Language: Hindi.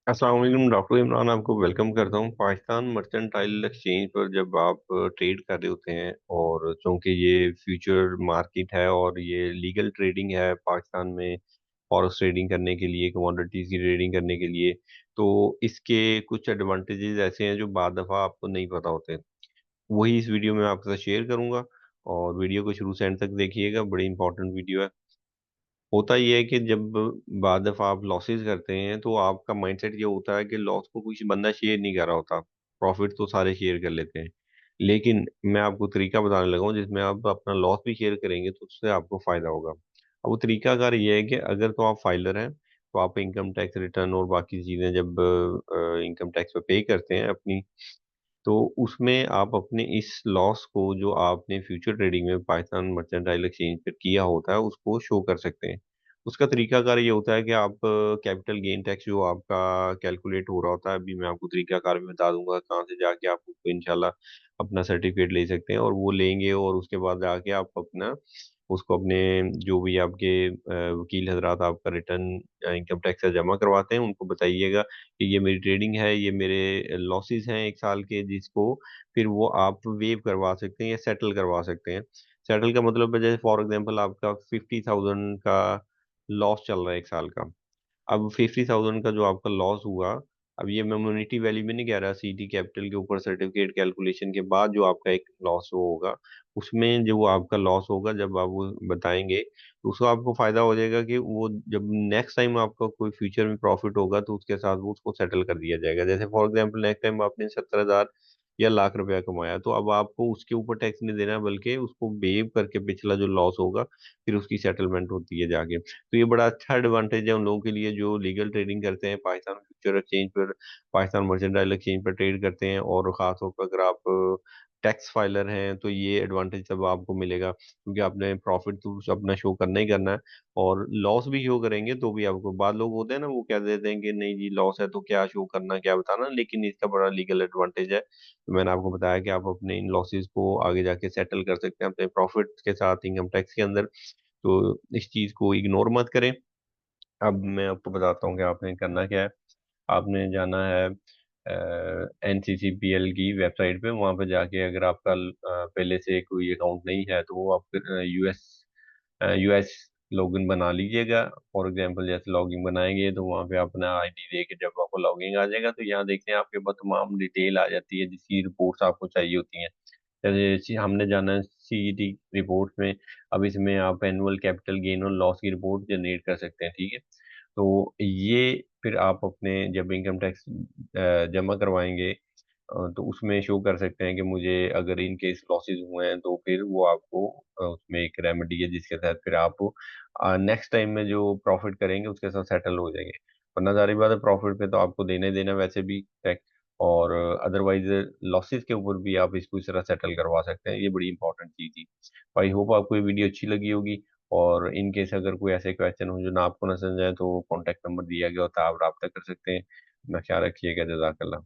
अस्सलाम वालेकुम। डॉक्टर इमरान आपको वेलकम करता हूँ। पाकिस्तान मर्केंटाइल एक्सचेंज पर जब आप ट्रेड कर रहे होते हैं, और चूंकि ये फ्यूचर मार्केट है और ये लीगल ट्रेडिंग है पाकिस्तान में, फॉरेक्स ट्रेडिंग करने के लिए, कमोडिटीज की ट्रेडिंग करने के लिए, तो इसके कुछ एडवांटेजेस ऐसे हैं जो बाद दफ़ा आपको नहीं पता होते। वही इस वीडियो में आपके साथ शेयर करूंगा, और वीडियो को शुरू से एंड तक देखिएगा, बड़ी इंपॉर्टेंट वीडियो है। होता ये है कि जब बाद दफा आप लॉसेस करते हैं तो आपका माइंडसेट ये होता है कि लॉस को कोई बंदा शेयर नहीं कर रहा होता, प्रॉफिट तो सारे शेयर कर लेते हैं। लेकिन मैं आपको तरीका बताने लगा हूँ जिसमें आप अपना लॉस भी शेयर करेंगे तो उससे आपको फायदा होगा। अब वो तरीका कार ये है कि अगर तो आप फाइलर हैं तो आप इनकम टैक्स रिटर्न और बाकी चीजें जब इनकम टैक्स पे करते हैं अपनी, तो उसमें आप अपने इस लॉस को जो आपने फ्यूचर ट्रेडिंग में पाकिस्तान मर्केंटाइल एक्सचेंज पर किया होता है उसको शो कर सकते हैं। उसका तरीकाकार ये होता है कि आप कैपिटल गेन टैक्स जो आपका कैलकुलेट हो रहा होता है, अभी मैं आपको तरीकाकार भी बता दूंगा कहाँ से जाके आप उसको इंशाल्लाह अपना सर्टिफिकेट ले सकते हैं, और वो लेंगे और उसके बाद जाके आप अपना उसको अपने जो भी आपके वकील हजरात आपका रिटर्न इनकम टैक्स का जमा करवाते हैं उनको बताइएगा कि ये मेरी ट्रेडिंग है, ये मेरे लॉसेस हैं एक साल के, जिसको फिर वो आप वेव करवा सकते हैं या सेटल करवा सकते हैं। सेटल का मतलब है, जैसे फॉर एग्जांपल आपका 50,000 का लॉस चल रहा है एक साल का। अब 50,000 का जो आपका लॉस हुआ, अब ये मैं मोनेटरी वैल्यू में नहीं कह रहा, सीटी कैपिटल के ऊपर सर्टिफिकेट कैलकुलेशन के बाद जो आपका एक लॉस वो होगा, उसमें जो आपका लॉस होगा जब आप वो बताएंगे तो उसका आपको फायदा हो जाएगा कि वो जब नेक्स्ट टाइम आपका कोई फ्यूचर में प्रॉफिट होगा तो उसके साथ वो उसको सेटल कर दिया जाएगा। जैसे फॉर एग्जाम्पल नेक्स्ट टाइम आपने 70,000 या लाख रुपया कमाया, तो अब आपको उसके ऊपर टैक्स नहीं देना, बल्कि उसको वेव करके पिछला जो लॉस होगा फिर उसकी सेटलमेंट होती है जाके। तो ये बड़ा अच्छा एडवांटेज है उन लोगों के लिए जो लीगल ट्रेडिंग करते हैं पाकिस्तान फ्यूचर एक्सचेंज पर, पाकिस्तान मर्केंटाइल एक्सचेंज पर ट्रेड करते हैं, और खासतौर पर अगर आप टैक्स फाइलर हैं तो ये एडवांटेज तब आपको मिलेगा, क्योंकि आपने प्रॉफिट तो अपना शो करना ही करना है, और लॉस भी शो करेंगे तो भी आपको, बाद लोग होते हैं ना वो कह देते हैं कि नहीं जी लॉस है तो क्या शो करना क्या बताना, लेकिन इसका बड़ा लीगल एडवांटेज है। तो मैंने आपको बताया कि आप अपने इन लॉसेस को आगे जाके सेटल कर सकते हैं अपने प्रॉफिट के साथ इनकम टैक्स के अंदर। तो इस चीज को इग्नोर मत करें। अब मैं आपको बताता हूँ कि आपने करना क्या है। आपने जाना है NCCPL की वेबसाइट पे, वहाँ पे जाके अगर आपका पहले से कोई अकाउंट नहीं है तो वो आप यूएस लॉगिन बना लीजिएगा। फॉर एग्जांपल जैसे लॉगिन बनाएंगे तो वहाँ पे अपना आईडी दे के जब आपको लॉगिन आ जाएगा तो यहाँ देखते हैं आपके पास तमाम डिटेल आ जाती है जिसकी रिपोर्ट्स आपको चाहिए होती हैं। जैसे हमने जाना है CET रिपोर्ट में। अब इसमें आप एनुअल कैपिटल गेन और लॉस की रिपोर्ट जनरेट कर सकते हैं, ठीक है। तो ये फिर आप अपने जब इनकम टैक्स जमा करवाएंगे तो उसमें शो कर सकते हैं कि मुझे अगर इन केस लॉसेस हुए हैं तो फिर वो आपको उसमें एक रेमेडी है जिसके तहत फिर आप नेक्स्ट टाइम में जो प्रॉफिट करेंगे उसके साथ सेटल हो जाएंगे। वरना जारी बात है प्रॉफिट पे तो आपको देना ही देना वैसे भी टैक्स, और अदरवाइज लॉसेस के ऊपर भी आप इसको इस तरह सेटल करवा सकते हैं। ये बड़ी इंपॉर्टेंट चीज़ थी। आई होप आपको ये वीडियो अच्छी लगी होगी, और इन केस अगर कोई ऐसे क्वेश्चन हो जो ना आपको ना समझ आए तो कॉन्टैक्ट नंबर दिया गया होता है, आप रब्ता कर सकते हैं। अपना ख्याल रखिएगा। जजाकल्ला।